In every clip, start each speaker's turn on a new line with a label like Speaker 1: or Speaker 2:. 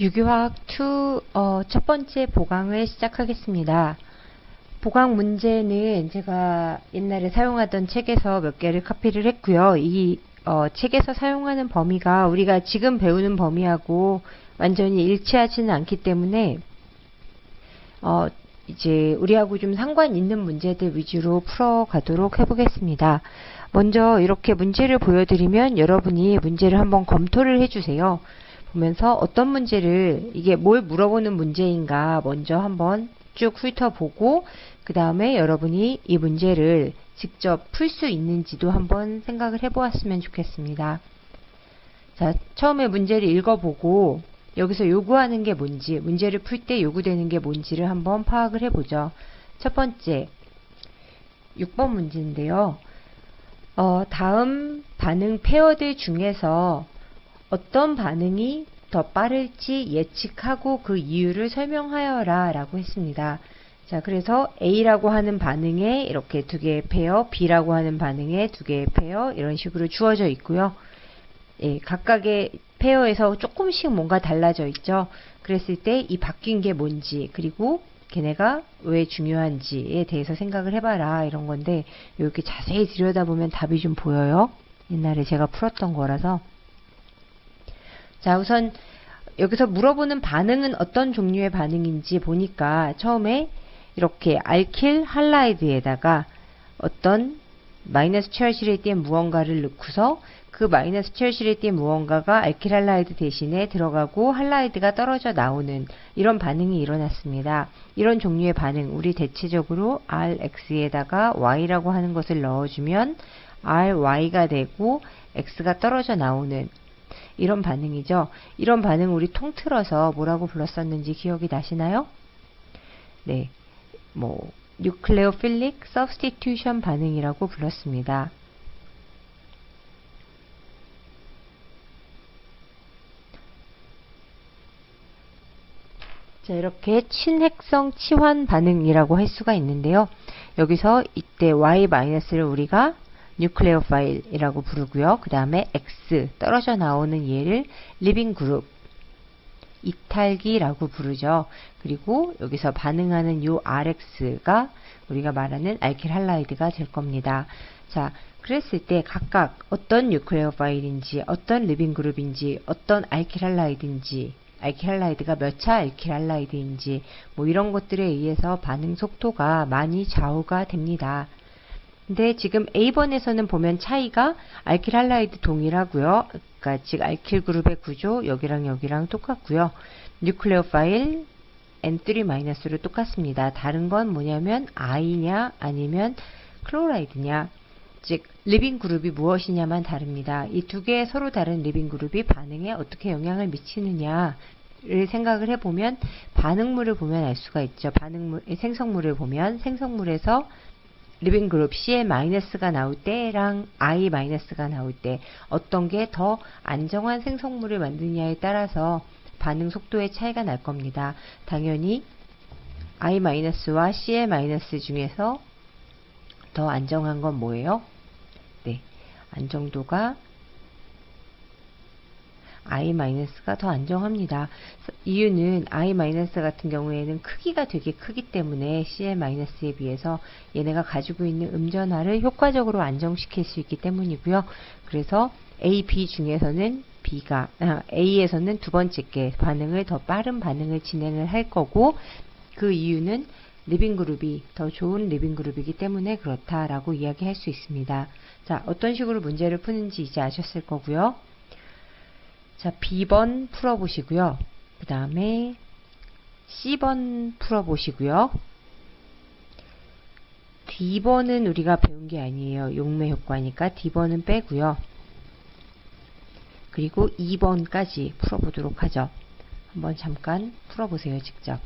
Speaker 1: 유기화학 2 첫 번째 보강을 시작하겠습니다. 보강 문제는 제가 옛날에 사용하던 책에서 몇 개를 카피를 했고요. 이 책에서 사용하는 범위가 우리가 지금 배우는 범위하고 완전히 일치하지는 않기 때문에 이제 우리하고 좀 상관 있는 문제들 위주로 풀어가도록 해보겠습니다. 먼저 이렇게 문제를 보여드리면 여러분이 문제를 한번 검토를 해주세요. 보면서 어떤 문제를, 이게 뭘 물어보는 문제인가 먼저 한번 쭉 훑어보고 그 다음에 여러분이 이 문제를 직접 풀 수 있는지도 한번 생각을 해보았으면 좋겠습니다. 자, 처음에 문제를 읽어보고 여기서 요구하는 게 뭔지, 문제를 풀 때 요구되는 게 뭔지를 한번 파악을 해보죠. 첫 번째 6번 문제인데요. 다음 반응 페어들 중에서 어떤 반응이 더 빠를지 예측하고 그 이유를 설명하여라 라고 했습니다. 자, 그래서 A라고 하는 반응에 이렇게 두 개의 페어, B라고 하는 반응에 두 개의 페어, 이런 식으로 주어져 있고요. 예, 각각의 페어에서 조금씩 뭔가 달라져 있죠. 그랬을 때 이 바뀐 게 뭔지, 그리고 걔네가 왜 중요한지에 대해서 생각을 해봐라, 이런 건데, 이렇게 자세히 들여다보면 답이 좀 보여요. 옛날에 제가 풀었던 거라서. 자, 우선 여기서 물어보는 반응은 어떤 종류의 반응인지 보니까 처음에 이렇게 알킬 할라이드에다가 어떤 마이너스 최혈실에 띄은 무언가를 넣고서 그 마이너스 최혈실에 띄은 무언가가 알킬 할라이드 대신에 들어가고 할라이드가 떨어져 나오는 이런 반응이 일어났습니다. 이런 종류의 반응, 우리 대체적으로 Rx에다가 Y라고 하는 것을 넣어주면 RY가 되고 X가 떨어져 나오는 이런 반응이죠. 이런 반응 우리 통틀어서 뭐라고 불렀었는지 기억이 나시나요? 네, 뉴클레오필릭 서브스티튜션 반응이라고 불렀습니다. 자, 이렇게 친핵성 치환 반응이라고 할 수가 있는데요. 여기서 이때 Y-를 우리가 뉴클레오파일이라고 부르고요. 그 다음에 X, 떨어져 나오는 얘를 리빙 그룹, 이탈기라고 부르죠. 그리고 여기서 반응하는 요 RX가 우리가 말하는 알킬 할라이드가 될 겁니다. 자, 그랬을 때 각각 어떤 뉴클레오파일인지, 어떤 리빙 그룹인지, 어떤 알킬 할라이드인지, 알킬 할라이드가 몇 차 알킬 할라이드인지, 이런 것들에 의해서 반응 속도가 많이 좌우가 됩니다. 근데 지금 A번에서는 보면 차이가 알킬 할라이드 동일하고요. 그러니까 즉 알킬 그룹의 구조 여기랑 여기랑 똑같고요. 뉴클레오파일 N3-로 똑같습니다. 다른 건 뭐냐면 I냐 아니면 클로라이드냐, 즉 리빙 그룹이 무엇이냐만 다릅니다. 이 두 개의 서로 다른 리빙 그룹이 반응에 어떻게 영향을 미치느냐를 생각을 해보면 반응물을 보면 알 수가 있죠. 생성물을 보면 생성물에서 리빙 그룹 Cl-가 나올 때랑 I-가 나올 때 어떤 게 더 안정한 생성물을 만드냐에 따라서 반응 속도의 차이가 날 겁니다. 당연히 I-와 Cl- 중에서 더 안정한 건 뭐예요? 네, 안정도가 I-가 더 안정합니다. 이유는 I- 같은 경우에는 크기가 되게 크기 때문에 Cl-에 비해서 얘네가 가지고 있는 음전하를 효과적으로 안정시킬 수 있기 때문이고요. 그래서 A, B 중에서는 A에서는 두 번째 게 반응을 더 빠른 반응을 진행을 할 거고, 그 이유는 리빙 그룹이 더 좋은 리빙 그룹이기 때문에 그렇다라고 이야기할 수 있습니다. 자, 어떤 식으로 문제를 푸는지 이제 아셨을 거고요. 자, B번 풀어보시고요. 그 다음에 C번 풀어보시고요. D번은 우리가 배운 게 아니에요. 용매 효과니까 D번은 빼고요. 그리고 2번까지 풀어보도록 하죠. 한번 잠깐 풀어보세요. 직접.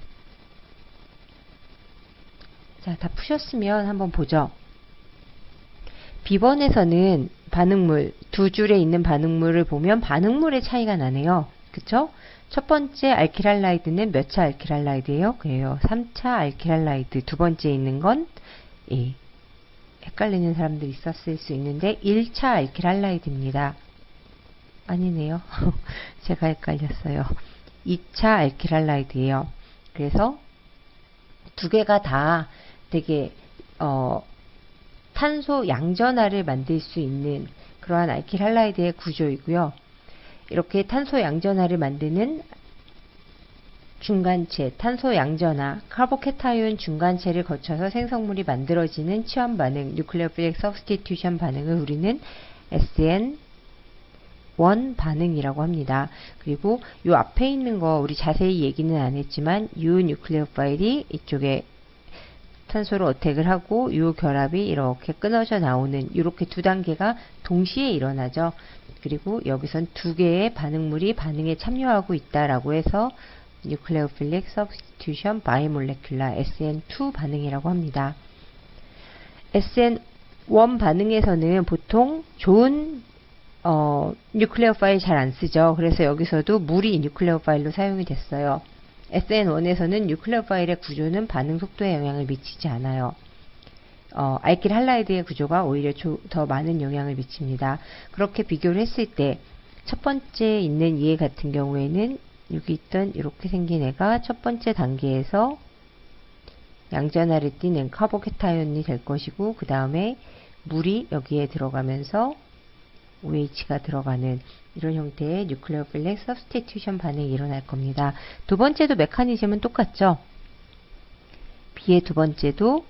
Speaker 1: 자, 다 푸셨으면 한번 보죠. B번에서는 반응물, 두 줄에 있는 반응물을 보면 반응물의 차이가 나네요. 그쵸? 첫 번째 알킬 할라이드는 몇 차 알킬 할라이드예요? 그래요. 3차 알킬 할라이드. 두 번째 있는 건 헷갈리는 사람들이 있었을 수 있는데 1차 알킬 할라이드입니다. 아니네요. 제가 헷갈렸어요. 2차 알킬할라이드예요. 그래서 두 개가 다 되게 탄소 양전하를 만들 수 있는 그러한 알킬할라이드의 구조이고요. 이렇게 탄소 양전하를 만드는 중간체, 탄소 양전하, 카보캐타이온 중간체를 거쳐서 생성물이 만들어지는 치환 반응, 뉴클레오필릭 서브스티튜션 반응을 우리는 SN1 반응이라고 합니다. 그리고 요 앞에 있는 거 우리 자세히 얘기는 안 했지만 요 뉴클레오파일이 이쪽에 탄소로 어택을 하고 요 결합이 이렇게 끊어져 나오는 이렇게 두 단계가 동시에 일어나죠. 그리고 여기선 두 개의 반응물이 반응에 참여하고 있다라고 해서 Nucleophilic Substitution Bimolecular SN2 반응이라고 합니다. SN1 반응에서는 보통 좋은 뉴클레오파일 잘 안 쓰죠. 그래서 여기서도 물이 뉴클레오파일로 사용이 됐어요. SN1에서는 뉴클레오파일의 구조는 반응 속도에 영향을 미치지 않아요. 알킬 할라이드의 구조가 오히려 더 많은 영향을 미칩니다. 그렇게 비교를 했을 때 첫 번째 있는 얘 같은 경우에는 여기 있던 이렇게 생긴 애가 첫 번째 단계에서 양전하를 띠는 카보캐타이온이 될 것이고 그 다음에 물이 여기에 들어가면서 OH가 들어가는 이런 형태의 뉴클레오필릭 서브스티튜션 반응이 일어날 겁니다. 두 번째도 메커니즘은 똑같죠. B의 두 번째도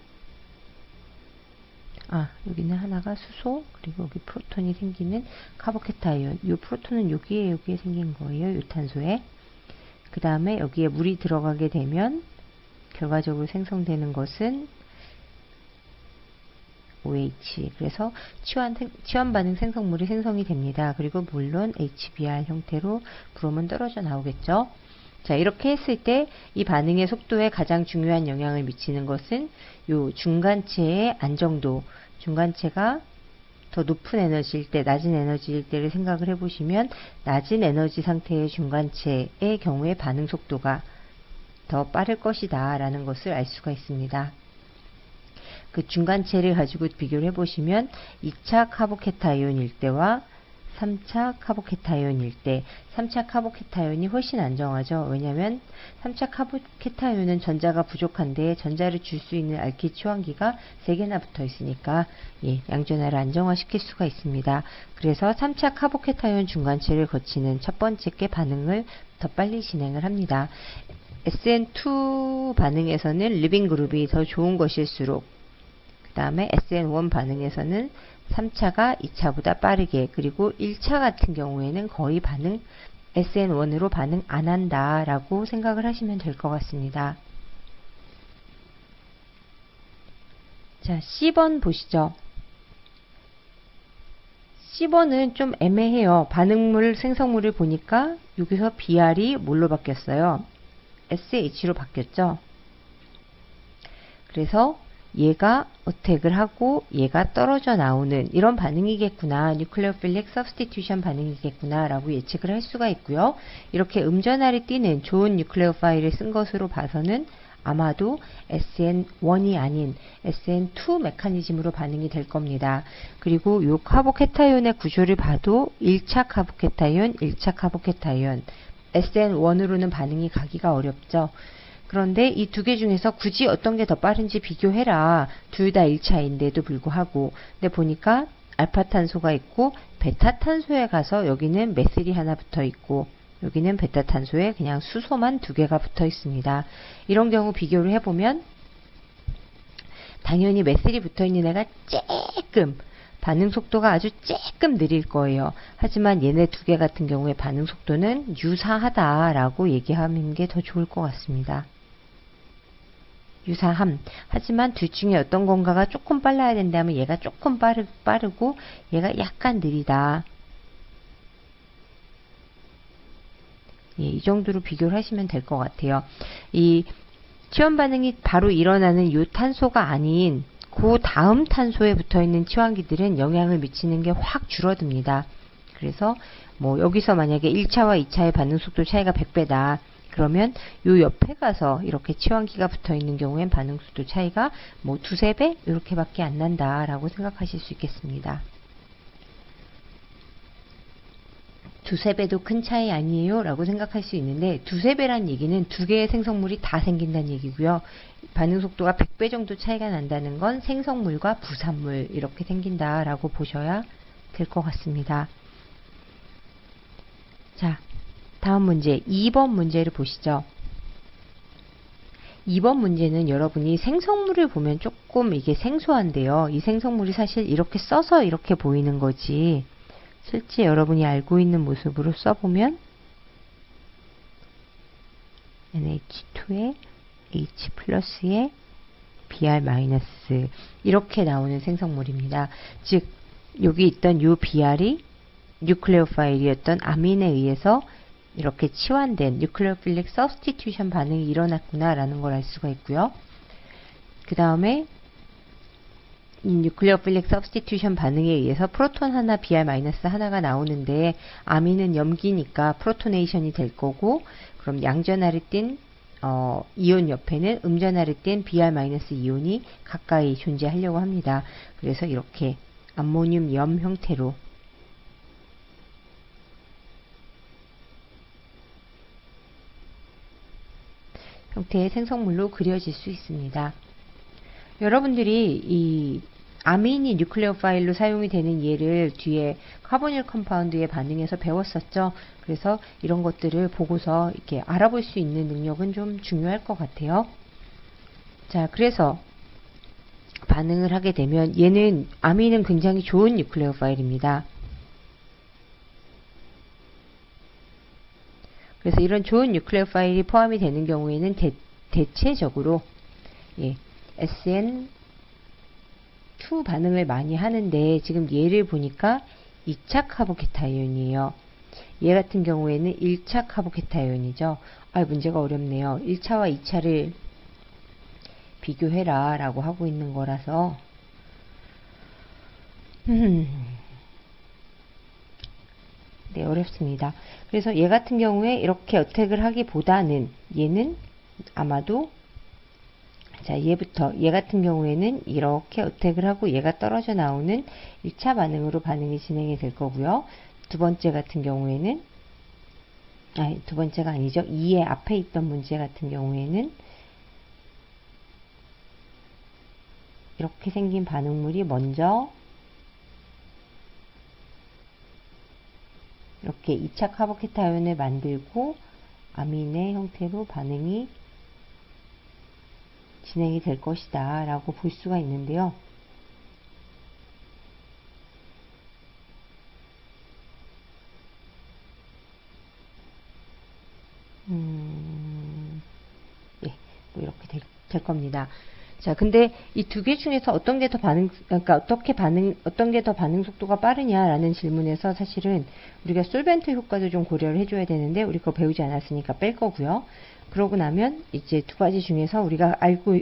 Speaker 1: 여기는 하나가 수소, 그리고 여기 프로톤이 생기는 카보캐타이온. 이 프로톤은 여기에 생긴 거예요. 이 탄소에. 그 다음에 여기에 물이 들어가게 되면 결과적으로 생성되는 것은 OH. 그래서 치환 반응 생성물이 생성이 됩니다. 그리고 물론 HBr 형태로 브롬은 떨어져 나오겠죠. 자, 이렇게 했을 때 이 반응의 속도에 가장 중요한 영향을 미치는 것은 요 중간체의 안정도. 중간체가 더 높은 에너지일 때, 낮은 에너지일 때를 생각을 해보시면 낮은 에너지 상태의 중간체의 경우에 반응 속도가 더 빠를 것이다 라는 것을 알 수가 있습니다. 그 중간체를 가지고 비교를 해보시면 2차 카보캐타이온일 때와 3차 카보캐타이온일 때 3차 카보캐타이온이 훨씬 안정하죠. 왜냐하면 3차 카보캐타이온은 전자가 부족한데 전자를 줄 수 있는 알킬 치환기가 3개나 붙어 있으니까 양전하를 안정화시킬 수가 있습니다. 그래서 3차 카보캐타이온 중간체를 거치는 첫 번째 게 반응을 더 빨리 진행을 합니다. SN2 반응에서는 리빙 그룹이 더 좋은 것일수록 그 다음에 SN1 반응에서는 3차가 2차보다 빠르게, 그리고 1차 같은 경우에는 거의 SN1으로 반응 안 한다 라고 생각을 하시면 될 것 같습니다. 자, C번 보시죠. C번은 좀 애매해요. 반응물 생성물을 보니까 여기서 Br이 뭘로 바뀌었어요? SH로 바뀌었죠. 그래서 얘가 어택을 하고 얘가 떨어져 나오는 이런 반응이겠구나. 뉴클레오필릭 서브스티튜션 반응이겠구나 라고 예측을 할 수가 있고요. 이렇게 음전하를 띠는 좋은 뉴클레오파일을 쓴 것으로 봐서는 아마도 SN1이 아닌 SN2 메커니즘으로 반응이 될 겁니다. 그리고 요 카보캐타이온의 구조를 봐도 1차 카보캐타이온, 1차 카보캐타이온 SN1으로는 반응이 가기가 어렵죠. 그런데 이 두 개 중에서 굳이 어떤 게 더 빠른지 비교해라. 둘 다 1차인데도 불구하고. 근데 보니까 알파탄소가 있고 베타탄소에 가서 여기는 메실이 하나 붙어 있고 여기는 베타탄소에 그냥 수소만 두 개가 붙어 있습니다. 이런 경우 비교를 해보면 당연히 메실이 붙어 있는 애가 조금 반응 속도가 아주 조금 느릴 거예요. 하지만 얘네 두 개 같은 경우에 반응 속도는 유사하다라고 얘기하는 게 더 좋을 것 같습니다. 유사함. 하지만 둘 중에 어떤 건가가 조금 빨라야 된다면 얘가 조금 빠르고 얘가 약간 느리다. 이 정도로 비교를 하시면 될 것 같아요. 이 치환 반응이 바로 일어나는 이 탄소가 아닌 그 다음 탄소에 붙어 있는 치환기들은 영향을 미치는 게 확 줄어듭니다. 그래서 뭐 여기서 만약에 1차와 2차의 반응 속도 차이가 100배다. 그러면 요 옆에 가서 이렇게 치환기가 붙어 있는 경우엔 반응 속도 차이가 뭐 2~3배 이렇게 밖에 안 난다 라고 생각하실 수 있겠습니다. 두세 배도 큰 차이 아니에요? 라고 생각할 수 있는데 두세 배란 얘기는 두 개의 생성물이 다 생긴다는 얘기고요. 반응 속도가 100배 정도 차이가 난다는 건 생성물과 부산물 이렇게 생긴다라고 보셔야 될 것 같습니다. 자, 다음 문제 2번 문제를 보시죠. 2번 문제는 여러분이 생성물을 보면 조금 이게 생소한데요. 이 생성물이 사실 이렇게 써서 이렇게 보이는 거지 실제 여러분이 알고 있는 모습으로 써보면 NH2에 H 플러스에 Br 마이너스 이렇게 나오는 생성물입니다. 즉 여기 있던 이 Br이 뉴클레오파일이었던 아민에 의해서 이렇게 치환된 뉴클레오필릭 서브스티튜션 반응이 일어났구나 라는 걸 알 수가 있고요. 그 다음에 이 뉴클레오필릭 서브스티튜션 반응에 의해서 프로톤 하나, Br 마이너스 하나가 나오는데 아민은 염기니까 프로토네이션이 될 거고 그럼 양전하를 띤 이온 옆에는 음전하를 띤 Br 마이너스 이온이 가까이 존재하려고 합니다. 그래서 이렇게 암모늄 염 형태로 형태의 생성물로 그려질 수 있습니다. 여러분들이 이 아민이 뉴클레오파일로 사용이 되는 예를 뒤에 카보닐 컴파운드의 반응에서 배웠었죠. 그래서 이런 것들을 보고서 이렇게 알아볼 수 있는 능력은 좀 중요할 것 같아요. 자, 그래서 반응을 하게 되면 얘는 아민은 굉장히 좋은 뉴클레오파일입니다. 그래서 이런 좋은 뉴클레오파일이 포함이 되는 경우에는 대체적으로 SN2 반응을 많이 하는데 지금 얘를 보니까 2차 카보케타이온이에요. 얘 같은 경우에는 1차 카보케타이온이죠. 문제가 어렵네요. 1차와 2차를 비교해라 라고 하고 있는 거라서 네, 어렵습니다. 그래서 얘 같은 경우에 이렇게 어택을 하기보다는 얘는 아마도 자, 얘부터 얘 같은 경우에는 이렇게 어택을 하고 얘가 떨어져 나오는 1차 반응으로 반응이 진행이 될 거고요. 두 번째 같은 경우에는 두 번째가 아니죠. 2의 앞에 있던 문제 같은 경우에는 이렇게 생긴 반응물이 먼저 이렇게 2차 카보케타이온을 만들고 아민의 형태로 반응이 진행이 될 것이다 라고 볼 수가 있는데요. 네, 뭐 이렇게 될 겁니다. 자, 근데 이 두 개 중에서 어떤 게 더 어떤 게 더 반응 속도가 빠르냐라는 질문에서 사실은 우리가 솔벤트 효과도 좀 고려를 해줘야 되는데 우리 그거 배우지 않았으니까 뺄 거고요. 그러고 나면 이제 두 가지 중에서 우리가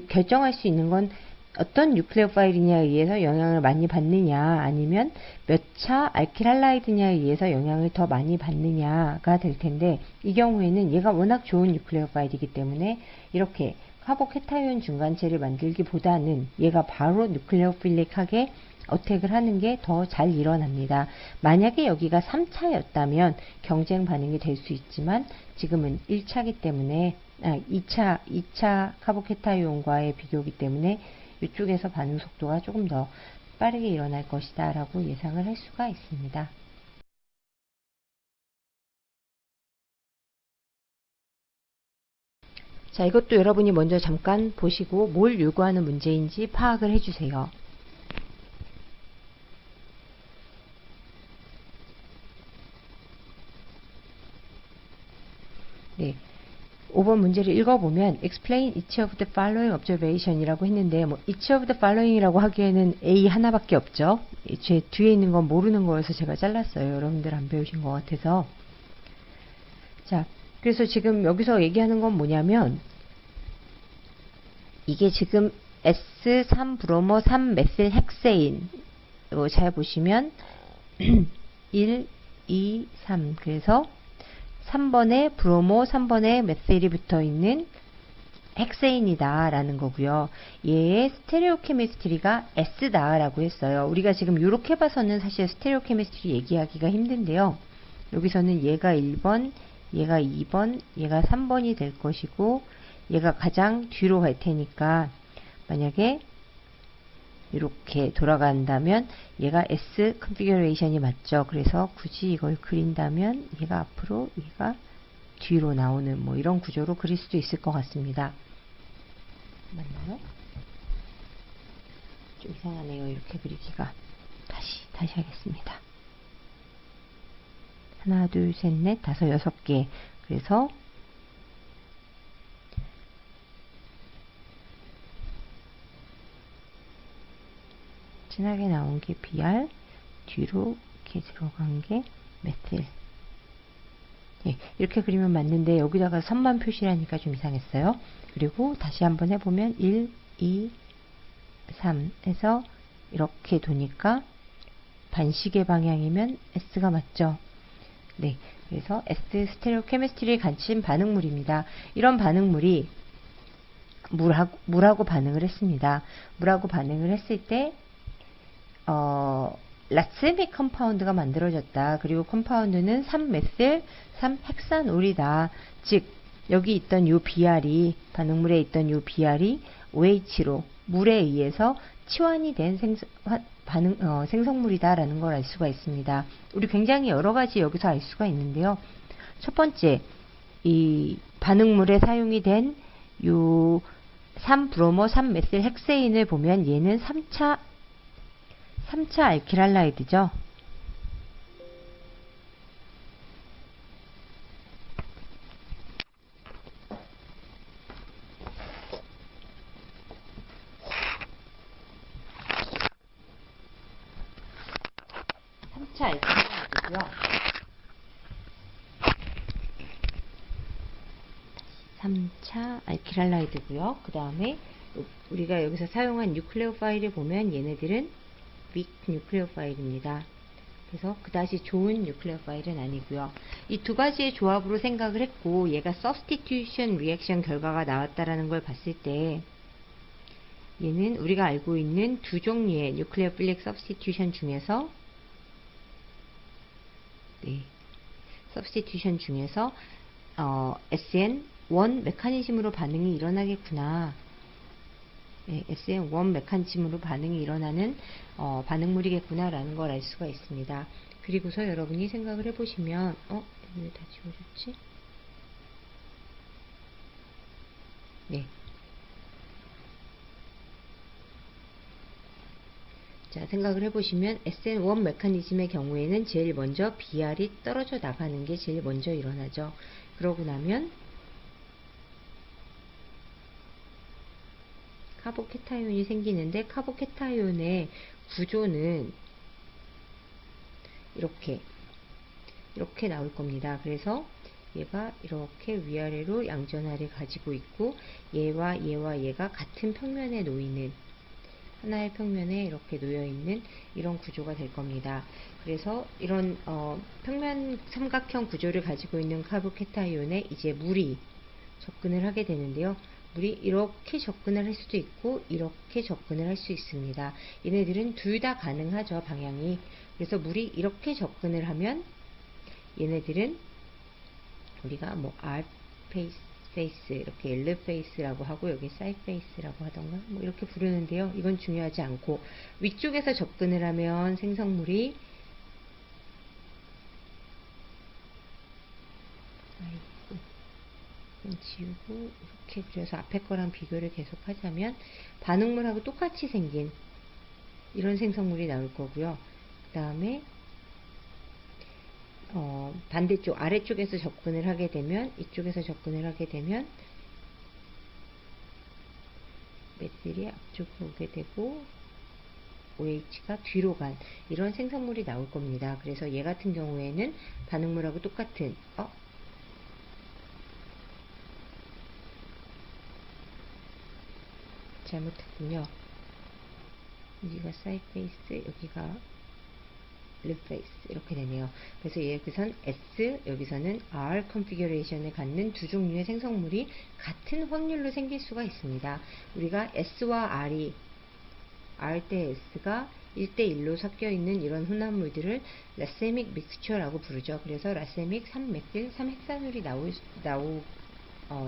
Speaker 1: 결정할 수 있는 건 어떤 뉴클레오파일이냐에 의해서 영향을 많이 받느냐 아니면 몇 차 알킬 할라이드냐에 의해서 영향을 더 많이 받느냐가 될 텐데 이 경우에는 얘가 워낙 좋은 뉴클레오파일이기 때문에 이렇게 카보케타이온 중간체를 만들기보다는 얘가 바로 뉴클레오필릭하게 어택을 하는 게 더 잘 일어납니다. 만약에 여기가 3차였다면 경쟁 반응이 될 수 있지만 지금은 1차기 때문에 2차 카보케타이온과의 비교이기 때문에 이쪽에서 반응 속도가 조금 더 빠르게 일어날 것이다 라고 예상을 할 수가 있습니다. 자, 이것도 여러분이 먼저 잠깐 보시고 뭘 요구하는 문제인지 파악을 해주세요. 네. 5번 문제를 읽어보면 explain each of the following observation 이라고 했는데 뭐 each of the following 이라고 하기에는 A 하나밖에 없죠. 제 뒤에 있는 건 모르는 거여서 제가 잘랐어요. 여러분들 안 배우신 것 같아서. 자, 그래서 지금 여기서 얘기하는 건 뭐냐면 이게 지금 S3브로모 3메실 헥세인 잘 보시면 1, 2, 3 그래서 3번에 브로모 3번에 메실이 붙어있는 헥세인이다 라는 거고요. 얘의 스테레오 케미스트리가 S다 라고 했어요. 우리가 지금 이렇게 봐서는 사실 스테레오 케미스트리 얘기하기가 힘든데요. 여기서는 얘가 1번, 얘가 2번, 얘가 3번이 될 것이고 얘가 가장 뒤로 갈 테니까 만약에 이렇게 돌아간다면 얘가 S 컨피규레이션이 맞죠. 그래서 굳이 이걸 그린다면 얘가 앞으로 얘가 뒤로 나오는 뭐 이런 구조로 그릴 수도 있을 것 같습니다. 맞나요? 좀 이상하네요. 이렇게 그리기가. 다시 하겠습니다. 하나, 둘, 셋, 넷, 다섯, 6개. 그래서 진하게 나온 게 BR, 뒤로 이렇게 들어간 게 메틸. 예, 이렇게 그리면 맞는데 여기다가 선만 표시라니까 좀 이상했어요. 그리고 다시 한번 해보면 1, 2, 3 해서 이렇게 도니까 반시계 방향이면 S가 맞죠. 네, 그래서 S 스테레오 케미스트리를 갖춘 반응물입니다. 이런 반응물이 물하고 반응을 했습니다. 물하고 반응을 했을 때 라스믹 컴파운드가 만들어졌다. 그리고 컴파운드는 3메틸 3헥산올이다. 즉 여기 있던 요 BR이 반응물에 있던 요 BR이 OH로 물에 의해서 치환이 된 생성물이다라는 걸 알 수가 있습니다. 우리 굉장히 여러 가지 여기서 알 수가 있는데요. 첫 번째, 이 반응물에 사용이 된 요 3브로모 3메틸 헥세인을 보면 얘는 3차 알킬할라이드죠. 알킬할라이드고요. 3차 알킬할라이드고요. 그 다음에 우리가 여기서 사용한 뉴클레오 파일을 보면 얘네들은 weak 뉴클레오 파일입니다. 그래서 그다지 좋은 뉴클레오 파일은 아니고요. 이 두 가지의 조합으로 생각을 했고 얘가 substitution reaction 결과가 나왔다라는 걸 봤을 때 얘는 우리가 알고 있는 두 종류의 nucleophilic substitution 중에서 SN1 메커니즘으로 반응이 일어나겠구나. SN1 메커니즘으로 반응이 일어나는 반응물이겠구나 라는 걸 알 수가 있습니다. 그리고서 여러분이 생각을 해보시면 왜 다 지워졌지? 네. 자, 생각을 해보시면 SN1 메커니즘의 경우에는 제일 먼저 BR이 떨어져 나가는 게 제일 먼저 일어나죠. 그러고 나면 카보케타이온이 생기는데 카보케타이온의 구조는 이렇게 나올 겁니다. 그래서 얘가 이렇게 위아래로 양전하를 가지고 있고 얘와 얘가 같은 평면에 놓이는 하나의 평면에 이렇게 놓여 있는 이런 구조가 될 겁니다. 그래서 이런 평면 삼각형 구조를 가지고 있는 카보케타이온에 이제 물이 접근을 하게 되는데요. 물이 이렇게 접근을 할 수도 있고 이렇게 접근을 할 수 있습니다. 얘네들은 둘 다 가능하죠, 방향이. 그래서 물이 이렇게 접근을 하면 얘네들은 우리가 뭐 R 페이스 이렇게 L 페이스라고 하고 여기 사이 페이스라고 하던가 뭐 이렇게 부르는데요. 이건 중요하지 않고 위쪽에서 접근을 하면 생성물이 지우고 이렇게 그려서 앞에 거랑 비교를 계속 하자면 반응물하고 똑같이 생긴 이런 생성물이 나올 거고요. 그 다음에 반대쪽 아래쪽에서 접근을 하게 되면 이쪽에서 접근을 하게 되면 메틸이 앞쪽으로 오게 되고 OH가 뒤로 간 이런 생성물이 나올 겁니다. 그래서 얘 같은 경우에는 반응물하고 똑같은 잘못했군요. 여기가 사이드 페이스, 여기가 립 페이스 이렇게 되네요. 그래서 여기선 S, 여기서는 R 컨피규레이션을 갖는 두 종류의 생성물이 같은 확률로 생길 수가 있습니다. 우리가 S와 R 때 S가 1대1로 섞여 있는 이런 혼합물들을 라세믹 믹스처라고 부르죠. 그래서 라세믹 3메틸 3헥사놀이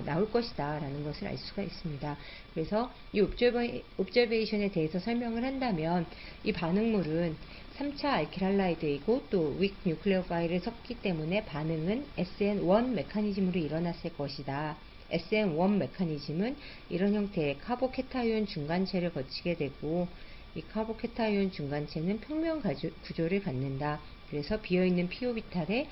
Speaker 1: 나올 것이다 라는 것을 알 수가 있습니다. 그래서 이 옵저베이션에 대해서 설명을 한다면 이 반응물은 3차 알킬할라이드이고 또 윅 뉴클레오파일을 섞기 때문에 반응은 SN1 메커니즘으로 일어났을 것이다. SN1 메커니즘은 이런 형태의 카보케타이온 중간체를 거치게 되고 이 카보케타이온 중간체는 평면 구조를 갖는다. 그래서 비어있는 피오비탈에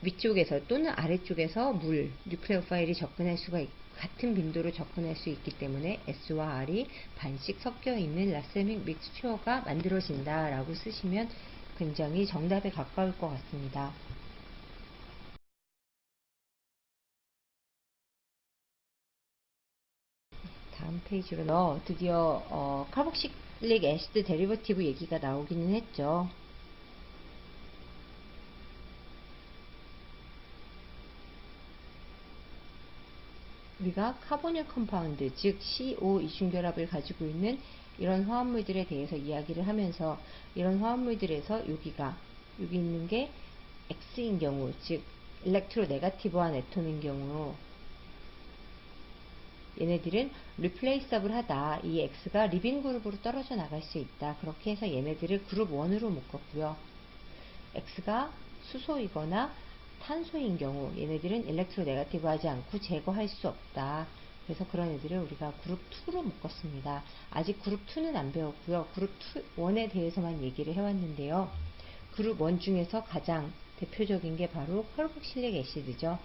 Speaker 1: 위쪽에서 또는 아래쪽에서 뉴클레오파일이 접근할 수가 같은 빈도로 접근할 수 있기 때문에 S와 R이 반씩 섞여 있는 라세믹 믹스처가 만들어진다 라고 쓰시면 굉장히 정답에 가까울 것 같습니다. 다음 페이지로 드디어 카복실릭 애시드 데리버티브 얘기가 나오기는 했죠. 우리가 카보닐 컴파운드, 즉 CO 이중결합을 가지고 있는 이런 화합물들에 대해서 이야기를 하면서 이런 화합물들에서 여기 있는 게 X인 경우, 즉 일렉트로 네가티브한 애톰인 경우 얘네들은 리플레이서블 하다. 이 X가 리빙 그룹으로 떨어져 나갈 수 있다. 그렇게 해서 얘네들을 그룹 1으로 묶었고요. X가 수소이거나 탄소인 경우 얘네들은 일렉트로 네가티브 하지 않고 제거할 수 없다. 그래서 그런 애들을 우리가 그룹 2로 묶었습니다. 아직 그룹 2는 안 배웠고요. 그룹 1에 대해서만 얘기를 해왔는데요. 그룹 1 중에서 가장 대표적인 게 바로 카르복실릭 애시드죠.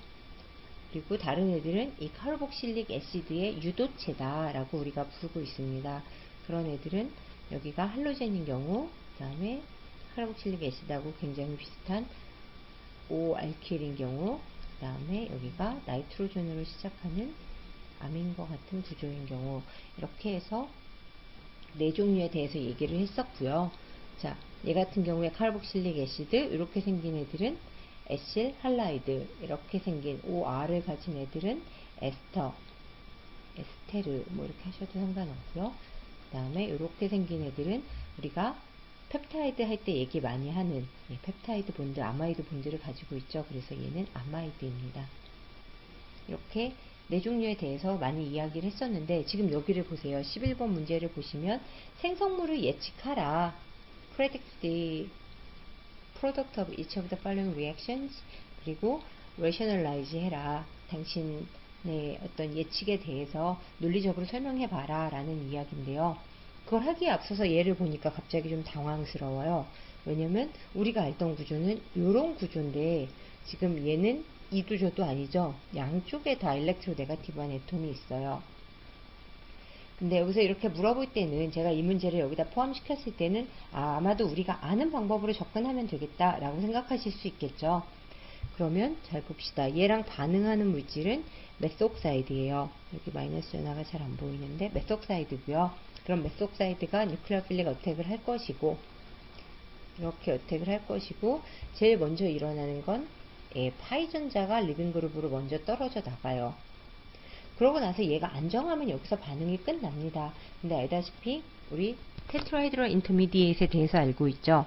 Speaker 1: 그리고 다른 애들은 이 카르복실릭 애시드의 유도체다 라고 우리가 부르고 있습니다. 그런 애들은 여기가 할로젠인 경우, 그 다음에 카르복실릭 애시드하고 굉장히 비슷한 O-알킬인 경우, 그 다음에 여기가 나이트로젠으로 시작하는 암인과 같은 구조인 경우, 이렇게 해서 네 종류에 대해서 얘기를 했었고요. 자, 얘 같은 경우에 카르복실릭 애시드, 이렇게 생긴 애들은 에실 할라이드, 이렇게 생긴 OR을 가진 애들은 에스터, 에스테르, 뭐 이렇게 하셔도 상관없고요. 그 다음에 이렇게 생긴 애들은 우리가 펩타이드 할 때 얘기 많이 하는 펩타이드 본드, 아마이드 본드를 가지고 있죠. 그래서 얘는 아마이드입니다. 이렇게 네 종류에 대해서 많이 이야기를 했었는데 지금 여기를 보세요. 11번 문제를 보시면 생성물을 예측하라. Predict the product of each of the following reactions. 그리고 rationalize 해라. 당신의 어떤 예측에 대해서 논리적으로 설명해봐라 라는 이야기인데요. 그걸 하기에 앞서서 얘를 보니까 갑자기 좀 당황스러워요. 왜냐면 우리가 알던 구조는 이런 구조인데 지금 얘는 이 구조도 아니죠. 양쪽에 다 일렉트로 네가티브한 애톰이 있어요. 근데 여기서 이렇게 물어볼 때는 제가 이 문제를 여기다 포함시켰을 때는 아마도 우리가 아는 방법으로 접근하면 되겠다 라고 생각하실 수 있겠죠. 그러면 잘 봅시다. 얘랑 반응하는 물질은 메스옥사이드예요. 여기 마이너스 연화가 잘 안 보이는데 메스옥사이드고요. 그럼 메스옥사이드가 뉴클레오필릭 어택을 할 것이고 이렇게 어택을 할 것이고 제일 먼저 일어나는 건 파이 전자가 리빙 그룹으로 먼저 떨어져 나가요. 그러고 나서 얘가 안정하면 여기서 반응이 끝납니다. 근데 알다시피 우리 테트라이드럴 인터미디에이트에 대해서 알고 있죠.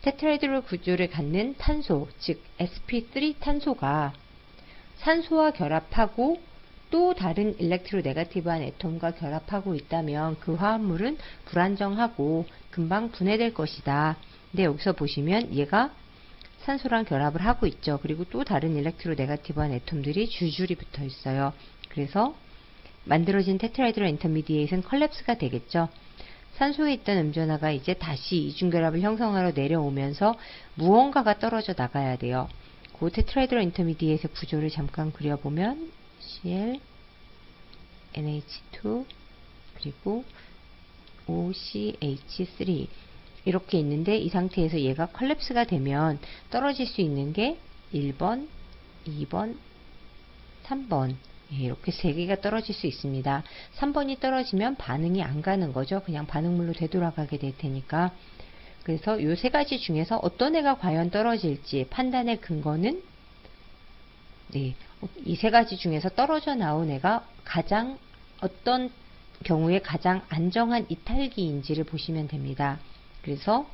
Speaker 1: 테트라이드럴 구조를 갖는 탄소, 즉 sp3 탄소가 산소와 결합하고 또 다른 일렉트로 네가티브한 애톰과 결합하고 있다면 그 화합물은 불안정하고 금방 분해될 것이다. 근데 여기서 보시면 얘가 산소랑 결합을 하고 있죠. 그리고 또 다른 일렉트로 네가티브한 애톰들이 줄줄이 붙어 있어요. 그래서 만들어진 테트라이드럴 인터미디에이트는 컬랩스가 되겠죠. 산소에 있던 음전화가 이제 다시 이중결합을 형성하러 내려오면서 무언가가 떨어져 나가야 돼요. 그 테트라이드럴 인터미디에이트 구조를 잠깐 그려보면 Cl, NH2, 그리고 OCH3 이렇게 있는데 이 상태에서 얘가 컬랩스가 되면 떨어질 수 있는 게 1번, 2번, 3번 이렇게 3개가 떨어질 수 있습니다. 3번이 떨어지면 반응이 안 가는 거죠. 그냥 반응물로 되돌아가게 될 테니까. 그래서 이 3가지 중에서 어떤 애가 과연 떨어질지 판단의 근거는 이 3가지 중에서 떨어져 나온 애가 어떤 경우에 가장 안정한 이탈기인지를 보시면 됩니다. 그래서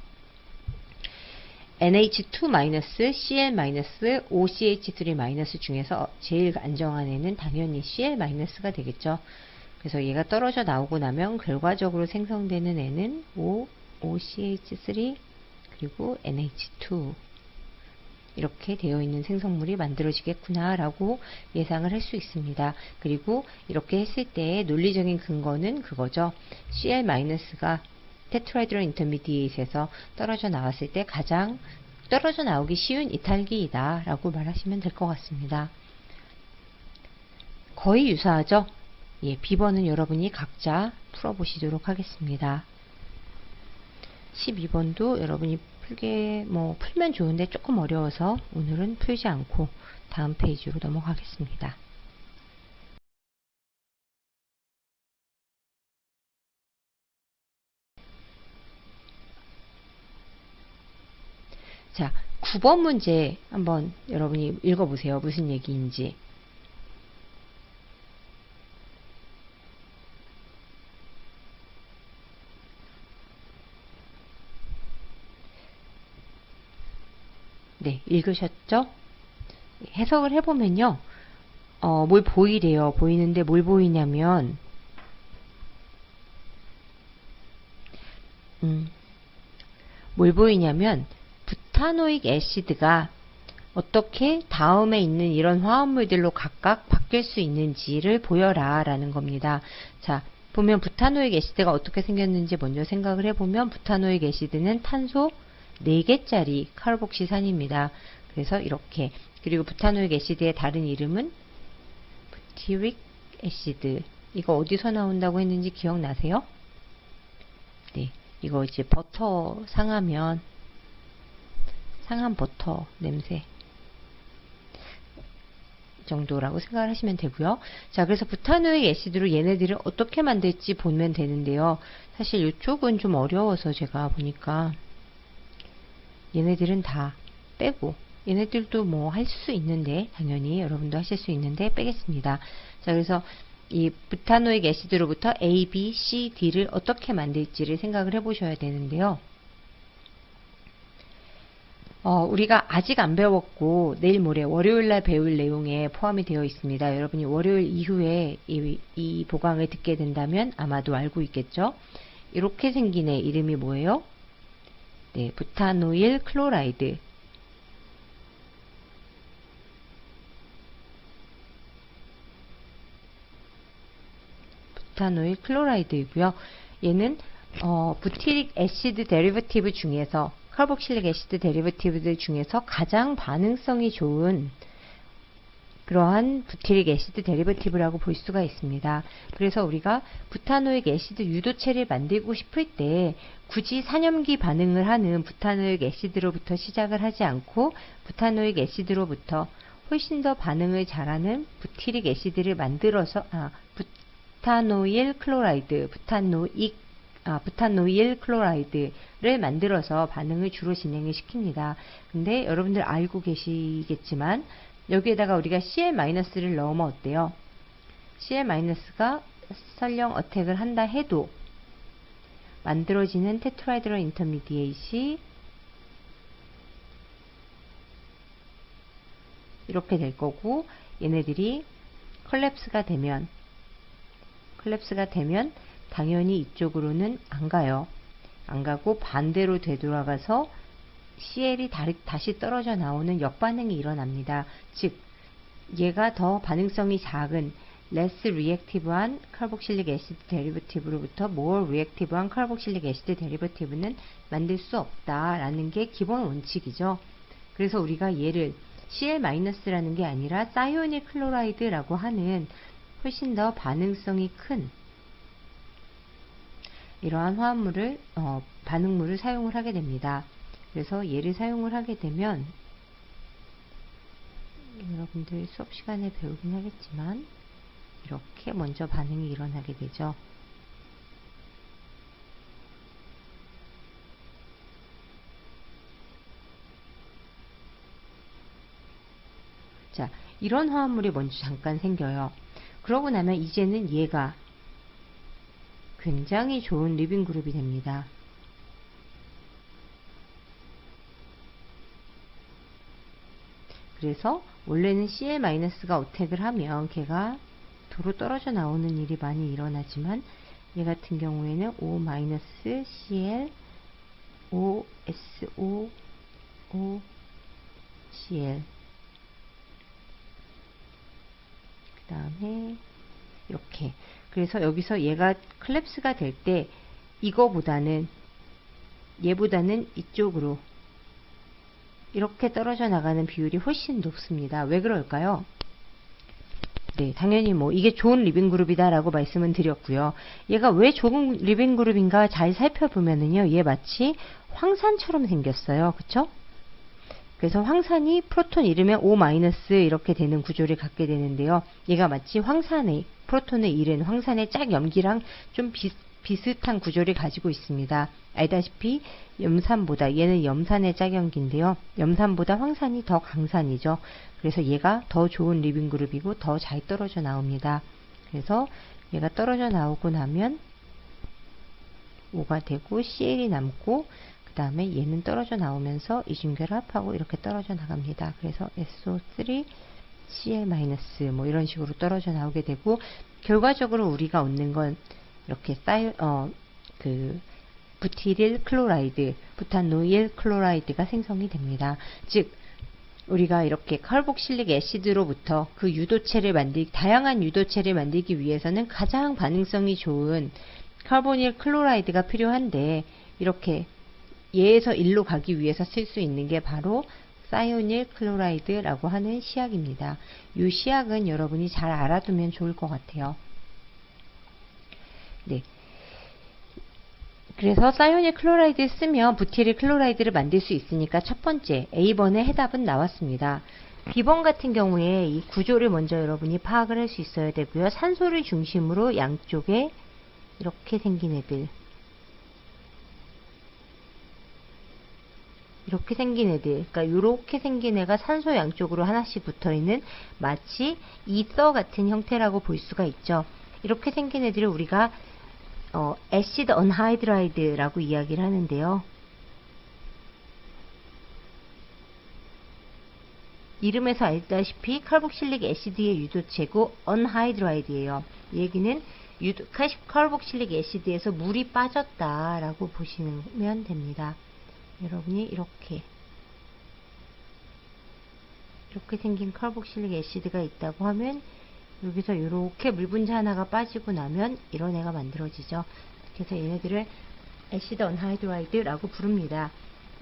Speaker 1: NH2- Cl- OCH3- 중에서 제일 안정한 애는 당연히 Cl-가 되겠죠. 그래서 얘가 떨어져 나오고 나면 결과적으로 생성되는 애는 OCH3 그리고 NH2 이렇게 되어 있는 생성물이 만들어지겠구나 라고 예상을 할 수 있습니다. 그리고 이렇게 했을 때 논리적인 근거는 그거죠. Cl-가 테트라이드럴 인터미디에이트에서 떨어져 나왔을 때 가장 떨어져 나오기 쉬운 이탈기이다 라고 말하시면 될 것 같습니다. 거의 유사하죠? 예, B번은 여러분이 각자 풀어보시도록 하겠습니다. 12번도 여러분이 풀면 좋은데 조금 어려워서 오늘은 풀지 않고 다음 페이지로 넘어가겠습니다. 자, 9번 문제 한번 여러분이 읽어보세요. 무슨 얘기인지. 네, 읽으셨죠? 해석을 해보면요. 뭘 보이래요. 보이는데 뭘 보이냐면 뭘 보이냐면 부타노익 애시드가 어떻게 다음에 있는 이런 화합물들로 각각 바뀔 수 있는지를 보여라 라는 겁니다. 자, 보면 부타노익 애시드가 어떻게 생겼는지 먼저 생각을 해보면 부타노익 애시드는 탄소 4개짜리 카르복시산입니다. 그래서 이렇게 그리고 부타노익 애시드의 다른 이름은 부티릭 애시드 이거 어디서 나온다고 했는지 기억나세요? 네, 이거 이제 버터 상한 버터 냄새 정도라고 생각을 하시면 되고요. 자, 그래서 부타노익 애시드로 얘네들을 어떻게 만들지 보면 되는데요. 사실 이쪽은 좀 어려워서 제가 보니까 얘네들은 다 빼고 얘네들도 뭐 할 수 있는데 당연히 여러분도 하실 수 있는데 빼겠습니다. 자, 그래서 이 부타노익 애시드로부터 A, B, C, D를 어떻게 만들지를 생각을 해보셔야 되는데요. 우리가 아직 안 배웠고 내일 모레 월요일날 배울 내용에 포함이 되어 있습니다. 여러분이 월요일 이후에 이 보강을 듣게 된다면 아마도 알고 있겠죠. 이렇게 생긴 애 이름이 뭐예요? 네, 부타노일 클로라이드. 부타노일 클로라이드이고요. 얘는 부티릭 애시드 데리버티브 중에서 카르복실릭 애시드 데리버티브들 중에서 가장 반응성이 좋은 그러한 부티릭 애시드 데리버티브라고 볼 수가 있습니다. 그래서 우리가 부타노익 애시드 유도체를 만들고 싶을 때 굳이 산염기 반응을 하는 부타노익 애시드로부터 시작을 하지 않고 부타노익 애시드로부터 훨씬 더 반응을 잘하는 부티릭 애시드를 만들어서 부타노일 클로라이드, 부타노일 클로라이드를 만들어서 반응을 주로 진행을 시킵니다. 근데 여러분들 알고 계시겠지만 여기에다가 우리가 Cl-를 넣으면 어때요? Cl-가 설령 어택을 한다 해도 만들어지는 테트라이드럴 인터미디에이트이 이렇게 될 거고 얘네들이 컬랩스가 되면 당연히 이쪽으로는 안 가요. 안 가고 반대로 되돌아가서 CL이 다시 떨어져 나오는 역반응이 일어납니다. 즉 얘가 더 반응성이 작은 less reactive한 카르복실릭 애시드 데리버티브로부터 more reactive한 카르복실릭 애시드 데리버티브는 만들 수 없다라는 게 기본 원칙이죠. 그래서 우리가 얘를 Cl-라는 게 아니라 사이오닉 클로라이드라고 하는 훨씬 더 반응성이 큰 이러한 화합물을 반응물을 사용을 하게 됩니다. 그래서 얘를 사용을 하게 되면 여러분들 수업 시간에 배우긴 하겠지만 이렇게 먼저 반응이 일어나게 되죠. 자, 이런 화합물이 먼저 잠깐 생겨요. 그러고 나면 이제는 얘가 굉장히 좋은 리빙 그룹이 됩니다. 그래서 원래는 Cl-가 어택을 하면 걔가 도로 떨어져 나오는 일이 많이 일어나지만 얘 같은 경우에는 O-Cl OSO OCl 그 다음에 이렇게. 그래서 여기서 얘가 클랩스가 될 때 이거보다는 얘보다는 이쪽으로 이렇게 떨어져 나가는 비율이 훨씬 높습니다. 왜 그럴까요? 네, 당연히 뭐 이게 좋은 리빙 그룹이다 라고 말씀은 드렸고요. 얘가 왜 좋은 리빙 그룹인가 잘 살펴보면은요, 얘 마치 황산처럼 생겼어요. 그쵸? 그래서 황산이 프로톤 잃으면 O- 이렇게 되는 구조를 갖게 되는데요. 얘가 마치 황산의 프로톤을 잃은 황산의 짝 염기랑 좀 비슷한 구조를 가지고 있습니다. 알다시피 염산보다, 얘는 염산의 짝 염기인데요. 염산보다 황산이 더 강산이죠. 그래서 얘가 더 좋은 리빙 그룹이고 더 잘 떨어져 나옵니다. 그래서 얘가 떨어져 나오고 나면 O가 되고 CL이 남고, 그 다음에 얘는 떨어져 나오면서 이중결합하고 이렇게 떨어져 나갑니다. 그래서 SO3 Cl- 뭐 이런 식으로 떨어져 나오게 되고, 결과적으로 우리가 얻는 건 이렇게 부티릴 클로라이드, 부탄노일 클로라이드가 생성이 됩니다. 즉 우리가 이렇게 칼복실릭 애시드로부터 그 다양한 유도체를 만들기 위해서는 가장 반응성이 좋은 카보닐 클로라이드가 필요한데, 이렇게 얘에서 1로 가기 위해서 쓸 수 있는 게 바로 사이오닐 클로라이드라고 하는 시약입니다. 이 시약은 여러분이 잘 알아두면 좋을 것 같아요. 네. 그래서 사이오닐 클로라이드 쓰면 부티릴 클로라이드를 만들 수 있으니까 첫 번째 A번의 해답은 나왔습니다. B번 같은 경우에 이 구조를 먼저 여러분이 파악을 할 수 있어야 되고요. 산소를 중심으로 양쪽에 이렇게 생긴 애들, 이렇게 생긴 애들, 그러니까 이렇게 생긴 애가 산소 양쪽으로 하나씩 붙어있는 마치 이서 같은 형태라고 볼 수가 있죠. 이렇게 생긴 애들을 우리가 애시드 언하이드라이드라고 이야기를 하는데요. 이름에서 알다시피 칼복실릭 애시드의 유도체고 언하이드라이드예요. 이 얘기는 칼복실릭 애시드에서 물이 빠졌다라고 보시면 됩니다. 여러분이 이렇게 생긴 칼복실릭 애시드가 있다고 하면 여기서 이렇게 물 분자 하나가 빠지고 나면 이런 애가 만들어지죠. 그래서 얘네들을 애시드 언하이드라이드라고 부릅니다.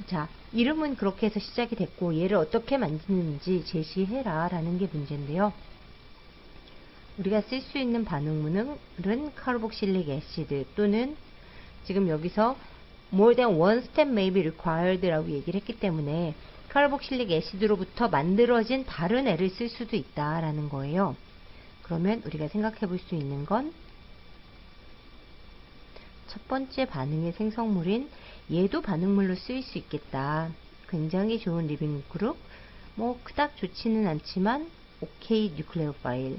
Speaker 1: 자, 이름은 그렇게 해서 시작이 됐고 얘를 어떻게 만드는지 제시해라 라는 게 문제인데요. 우리가 쓸 수 있는 반응물은 카르복실릭 애시드 또는 지금 여기서 more than one step may be required 라고 얘기를 했기 때문에 카르복실릭 애시드로부터 만들어진 다른 애를 쓸 수도 있다라는 거예요. 그러면 우리가 생각해 볼 수 있는 건 첫 번째 반응의 생성물인 얘도 반응물로 쓰일 수 있겠다. 굉장히 좋은 리빙 그룹, 뭐 그닥 좋지는 않지만 오케이 뉴클레오파일.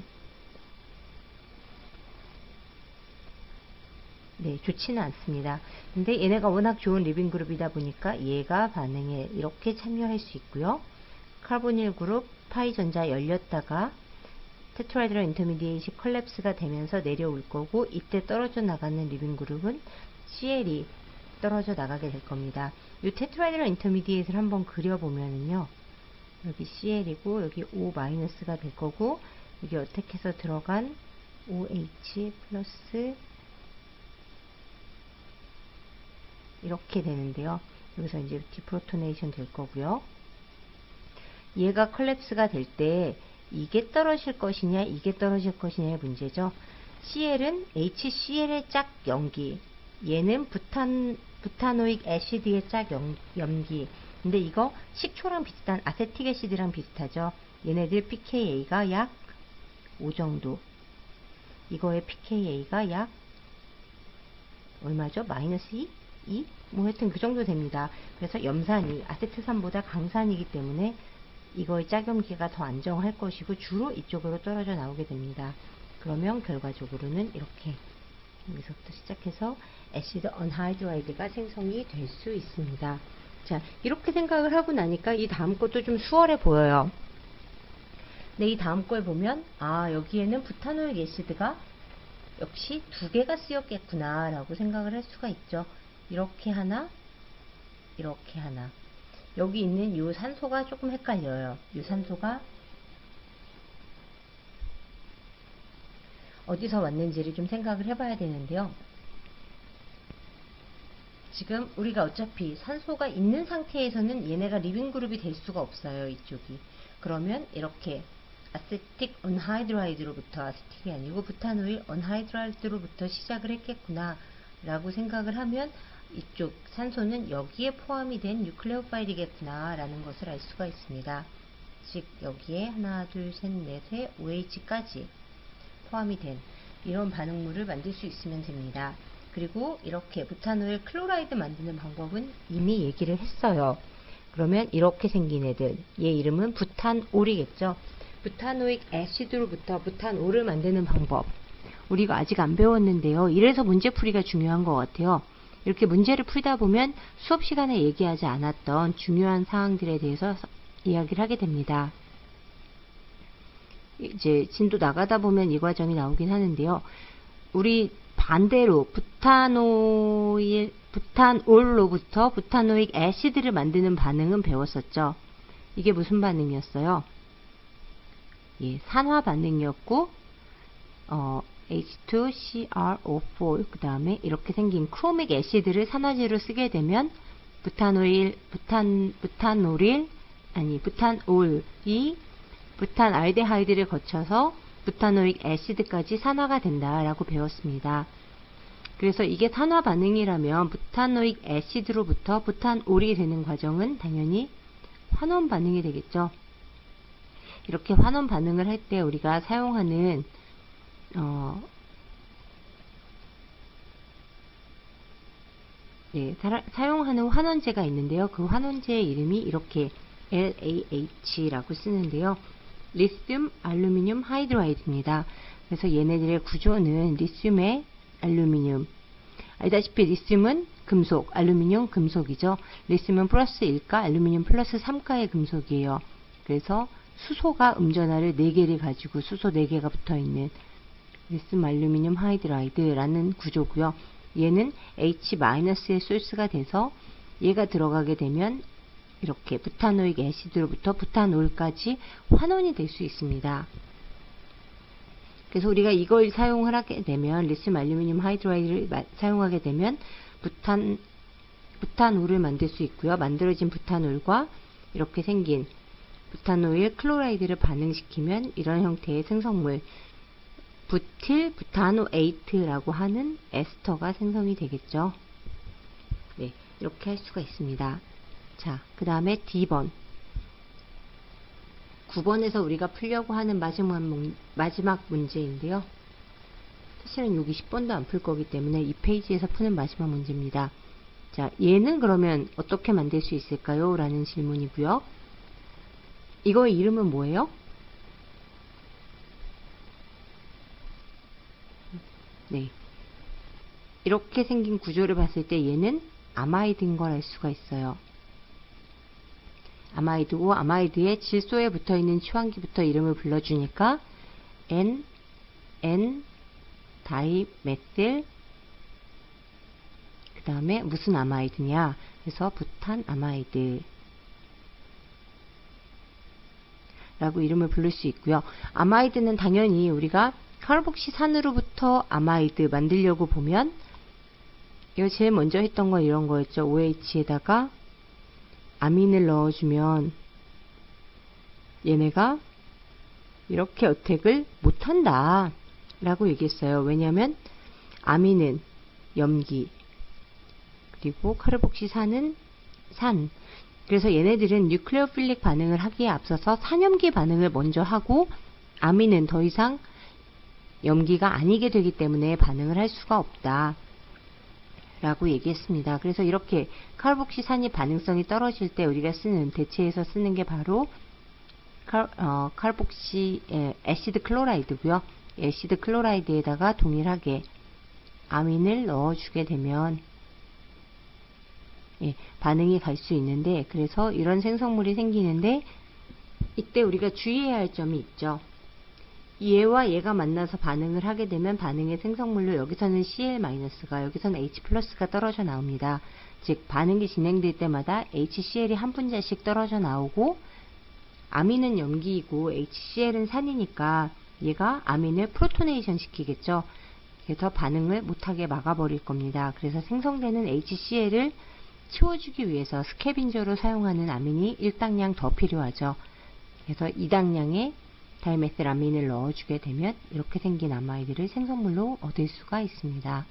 Speaker 1: 네, 좋지는 않습니다. 근데 얘네가 워낙 좋은 리빙 그룹이다 보니까 얘가 반응에 이렇게 참여할 수 있고요. 카보닐 그룹 파이 전자 열렸다가 테트라이드럴 인터미디에이트 컬랩스가 되면서 내려올 거고, 이때 떨어져 나가는 리빙 그룹은 CL이 떨어져 나가게 될 겁니다. 이 테트라이드럴 인터미디에이트를 한번 그려보면은요, 여기 CL이고 여기 O-가 될 거고, 여기 어택해서 들어간 OH 플러스 이렇게 되는데요. 여기서 이제 디프로토네이션 될 거고요. 얘가 컬랩스가 될 때 이게 떨어질 것이냐 이게 떨어질 것이냐의 문제죠. CL은 HCl의 짝 염기, 얘는 부타노익 애시드의 짝 염기. 근데 이거 식초랑 비슷한 아세틱 애시드랑 비슷하죠. 얘네들 pKa가 약 5 정도, 이거의 pKa가 약 얼마죠? 마이너스 2? 2? 뭐 하여튼 그 정도 됩니다. 그래서 염산이 아세트산보다 강산이기 때문에 이거의 짝염기가 더 안정할 것이고 주로 이쪽으로 떨어져 나오게 됩니다. 그러면 결과적으로는 이렇게 여기서부터 시작해서 애시드 언하이드라이드가 생성이 될 수 있습니다. 자, 이렇게 생각을 하고 나니까 이 다음 것도 좀 수월해 보여요. 이 다음 걸 보면 여기에는 부타노익 애시드가 역시 두 개가 쓰였겠구나 라고 생각을 할 수가 있죠. 이렇게 하나, 이렇게 하나. 여기 있는 이 산소가 조금 헷갈려요. 이 산소가 어디서 왔는지를 좀 생각을 해봐야 되는데요. 지금 우리가 어차피 산소가 있는 상태에서는 얘네가 리빙 그룹이 될 수가 없어요. 이쪽이. 그러면 이렇게 아세틱 언하이드라이드로부터, 아세틱이 아니고 부타노일 언하이드라이드로부터 시작을 했겠구나 라고 생각을 하면 이쪽 산소는 여기에 포함이 된 뉴클레오파일이겠구나 라는 것을 알 수가 있습니다. 즉 여기에 하나 둘 셋 넷에 OH까지 포함이 된 이런 반응물을 만들 수 있으면 됩니다. 그리고 이렇게 부타노일 클로라이드 만드는 방법은 이미 얘기를 했어요. 그러면 이렇게 생긴 애들, 얘 이름은 부탄올이겠죠. 부타노익 애시드로부터 부탄올을 만드는 방법, 우리가 아직 안 배웠는데요. 이래서 문제풀이가 중요한 것 같아요. 이렇게 문제를 풀다 보면 수업 시간에 얘기하지 않았던 중요한 사항들에 대해서 이야기를 하게 됩니다. 이제 진도 나가다 보면 이 과정이 나오긴 하는데요. 우리 반대로 부탄올로부터 부타노익 애시드를 만드는 반응은 배웠었죠. 이게 무슨 반응이었어요? 예, 산화 반응이었고 H2CrO4 그 다음에 이렇게 생긴 크로믹 애시드를 산화제로 쓰게 되면 부탄올이 부탄알데하이드를 거쳐서 부타노익 애시드까지 산화가 된다라고 배웠습니다. 그래서 이게 산화 반응이라면 부타노익 애시드로부터 부탄올이 되는 과정은 당연히 환원 반응이 되겠죠. 이렇게 환원 반응을 할 때 우리가 사용하는 사용하는 환원제가 있는데요. 그 환원제의 이름이 이렇게 LAH라고 쓰는데요. 리튬 알루미늄 하이드라이드입니다. 그래서 얘네들의 구조는 리튬에 알루미늄, 알다시피 리튬은 금속, 알루미늄 금속이죠. 리튬은 플러스 1가, 알루미늄 플러스 3가의 금속이에요. 그래서 수소가 음전하를 4개를 가지고 수소 4개가 붙어있는 리튬 알루미늄 하이드라이드라는 구조고요. 얘는 H-의 소스가 돼서 얘가 들어가게 되면 이렇게 부타노익 애시드로부터 부탄올까지 환원이 될 수 있습니다. 그래서 우리가 이걸 사용을 하게 되면 리튬 알루미늄 하이드라이드를 사용하게 되면 부탄올을 만들 수 있고요. 만들어진 부탄올과 이렇게 생긴 부타노일 클로라이드를 반응시키면 이런 형태의 생성물 부틸 부타노에이트라고 하는 에스터가 생성이 되겠죠. 네, 이렇게 할 수가 있습니다. 자, 그 다음에 D번 9번에서 우리가 풀려고 하는 마지막 문제인데요. 사실은 여기 10번도 안 풀 거기 때문에 이 페이지에서 푸는 마지막 문제입니다. 자, 얘는 그러면 어떻게 만들 수 있을까요? 라는 질문이고요. 이거의 이름은 뭐예요? 네, 이렇게 생긴 구조를 봤을 때 얘는 아마이드인 걸 알 수가 있어요. 아마이드고 아마이드의 질소에 붙어있는 치환기부터 이름을 불러주니까 N-다이메틸 그 다음에 무슨 아마이드냐, 그래서 부탄아마이드 라고 이름을 부를 수 있고요. 아마이드는 당연히 우리가 카르복시산으로부터 아마이드 만들려고 보면 이거 제일 먼저 했던 건 이런 거였죠. OH에다가 아민을 넣어주면 얘네가 이렇게 어택을 못한다 라고 얘기했어요. 왜냐하면 아민은 염기, 그리고 카르복시산은 산. 그래서 얘네들은 뉴클레오필릭 반응을 하기에 앞서서 산염기 반응을 먼저 하고 아민은 더 이상 염기가 아니게 되기 때문에 반응을 할 수가 없다 라고 얘기했습니다. 그래서 이렇게 카르복시산이 반응성이 떨어질 때 우리가 쓰는, 대체해서 쓰는 게 바로 애시드 클로라이드고요. 애시드 클로라이드에다가 동일하게 아민을 넣어주게 되면 반응이 갈 수 있는데, 그래서 이런 생성물이 생기는데 이때 우리가 주의해야 할 점이 있죠. 얘와 얘가 만나서 반응을 하게 되면 반응의 생성물로 여기서는 Cl-가 여기서는 H+가 떨어져 나옵니다. 즉 반응이 진행될 때마다 HCl이 한 분자씩 떨어져 나오고 아민은 염기이고 HCl은 산이니까 얘가 아민을 프로토네이션 시키겠죠. 그래서 반응을 못하게 막아버릴 겁니다. 그래서 생성되는 HCl을 치워주기 위해서 스캐빈저로 사용하는 아민이 1당량 더 필요하죠. 그래서 2당량의 다이메틸아민을 넣어주게 되면 이렇게 생긴 아마이드를 생성물로 얻을 수가 있습니다.